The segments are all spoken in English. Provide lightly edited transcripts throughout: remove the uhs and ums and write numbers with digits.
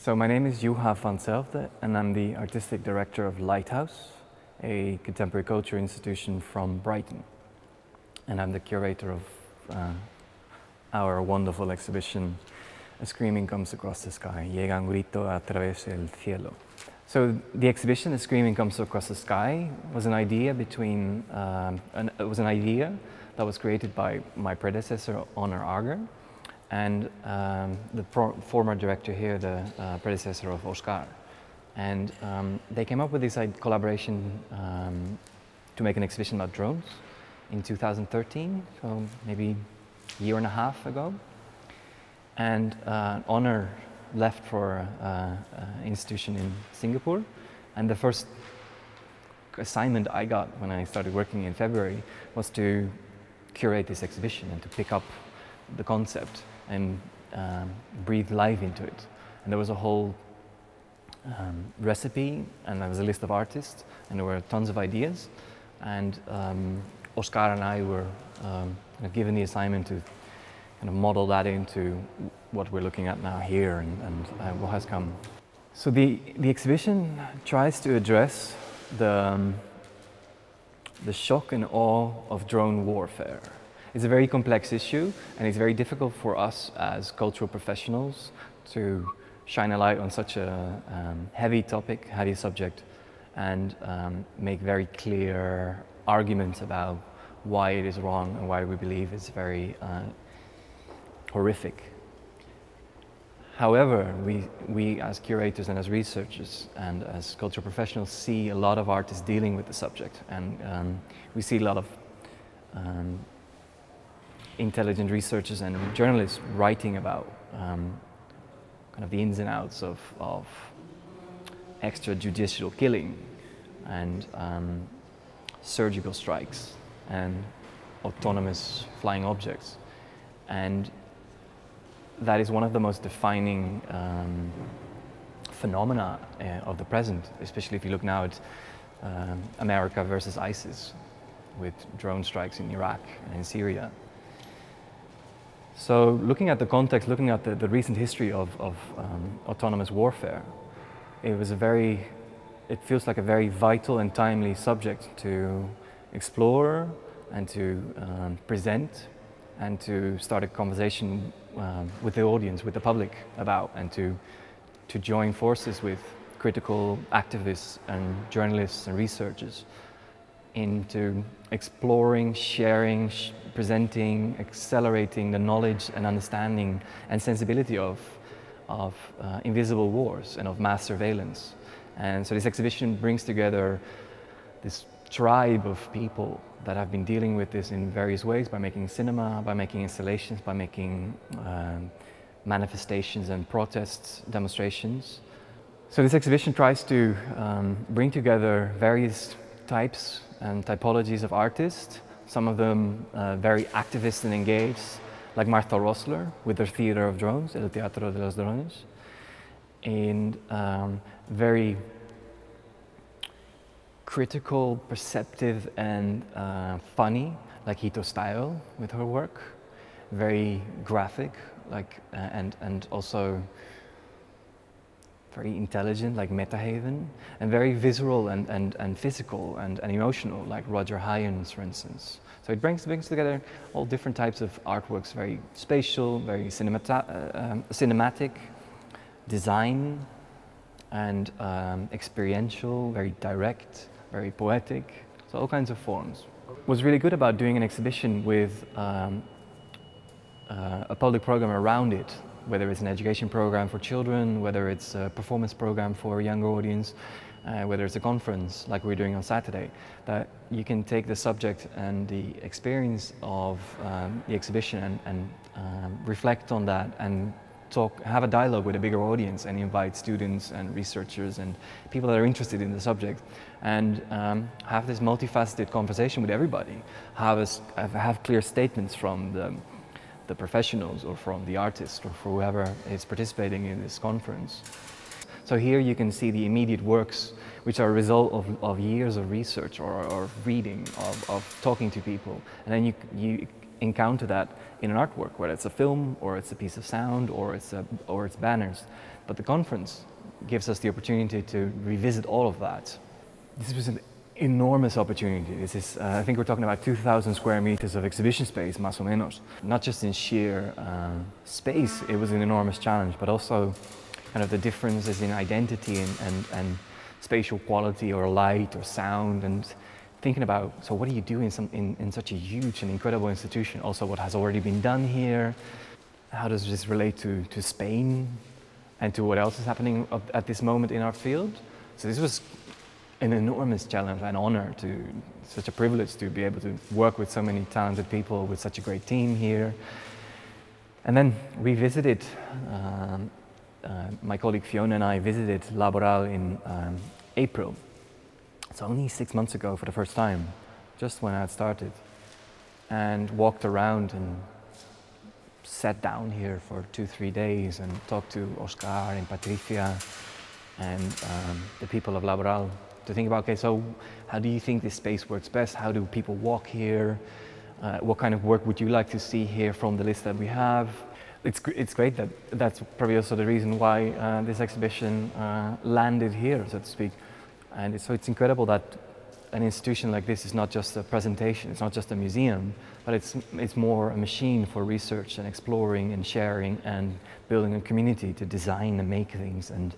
So my name is Juha van Zelfde and I'm the artistic director of Lighthouse, a contemporary culture institution from Brighton. And I'm the curator of our wonderful exhibition, A Screaming Comes Across the Sky, Llega, grito, través, cielo. So the exhibition, A Screaming Comes Across the Sky, was an idea that was created by my predecessor, Honor Arger, and the former director here, the predecessor of Oscar. And they came up with this collaboration to make an exhibition about drones in 2013, so maybe a year and a half ago. And Honor left for an institution in Singapore, and the first assignment I got when I started working in February was to curate this exhibition and to pick up the concept and breathe life into it. And there was a whole recipe, and there was a list of artists, and there were tons of ideas. And Oscar and I were given the assignment to kind of model that into what we're looking at now here and what has come. So the exhibition tries to address the shock and awe of drone warfare. It's a very complex issue, and it's very difficult for us as cultural professionals to shine a light on such a heavy topic, heavy subject, and make very clear arguments about why it is wrong and why we believe it's very horrific. However, we as curators and as researchers and as cultural professionals see a lot of artists dealing with the subject, and we see a lot of intelligent researchers and journalists writing about kind of the ins and outs of extrajudicial killing and surgical strikes and autonomous flying objects. And that is one of the most defining phenomena of the present, especially if you look now at America versus ISIS with drone strikes in Iraq and in Syria. So looking at the context, looking at the recent history of autonomous warfare, it feels like a very vital and timely subject to explore and to present and to start a conversation with the audience, with the public about, and to join forces with critical activists and journalists and researchers into exploring, sharing, presenting, accelerating the knowledge and understanding and sensibility of invisible wars and of mass surveillance. And so this exhibition brings together this tribe of people that have been dealing with this in various ways, by making cinema, by making installations, by making manifestations and protests, demonstrations. So this exhibition tries to bring together various types and typologies of artists, some of them very activist and engaged, like Martha Rosler with her Theater of Drones, El Teatro de los Drones, and very critical, perceptive, and funny, like Hito Style with her work, very graphic, like and also very intelligent, like Metahaven, and very visceral and physical and emotional, like Roger Hyans, for instance. So it brings together all different types of artworks, very spatial, very cinematic, design, and experiential, very direct, very poetic, so all kinds of forms. What's really good about doing an exhibition with a public program around it, whether it's an education program for children, whether it's a performance program for a younger audience, whether it's a conference like we're doing on Saturday, that you can take the subject and the experience of the exhibition and reflect on that and have a dialogue with a bigger audience and invite students and researchers and people that are interested in the subject, and have this multifaceted conversation with everybody, have clear statements from the professionals or from the artist or for whoever is participating in this conference. So here you can see the immediate works which are a result of years of research or reading, of talking to people, and then encounter that in an artwork, whether it's a film or it's a piece of sound or it's banners. But the conference gives us the opportunity to revisit all of that. This was an enormous opportunity. This is, I think we're talking about 2,000 square meters of exhibition space, más o menos. Not just in sheer space, it was an enormous challenge, but also kind of the differences in identity and spatial quality or light or sound, and thinking about, so what do you do in such a huge and incredible institution? Also what has already been done here? How does this relate to Spain and to what else is happening at this moment in our field? So this was an enormous challenge and honor, such a privilege to be able to work with so many talented people, with such a great team here. And then we visited, my colleague Fiona and I visited LABoral in April. It's only 6 months ago for the first time, just when I had started, and walked around and sat down here for 2-3 days and talked to Oscar and Patricia and the people of LABoral to think about, okay, so how do you think this space works best? How do people walk here? What kind of work would you like to see here from the list that we have? It's great that that's probably also the reason why this exhibition landed here, so to speak. And so it's incredible that an institution like this is not just a presentation, it's not just a museum, but it's more a machine for research and exploring and sharing and building a community to design and make things and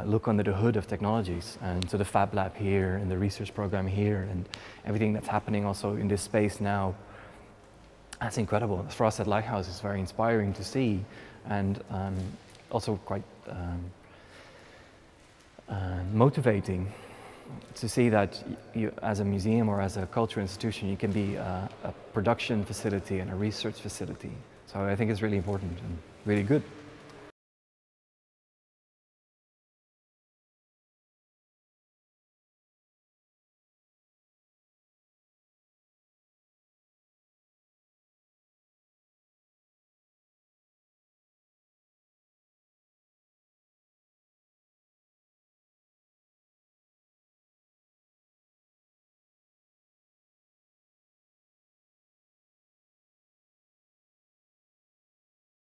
look under the hood of technologies. And so the Fab Lab here and the research program here and everything that's happening also in this space now, that's incredible. For us at Lighthouse, it's very inspiring to see, and also quite motivating to see that you, as a museum or as a cultural institution, you can be a production facility and a research facility. So I think it's really important and really good.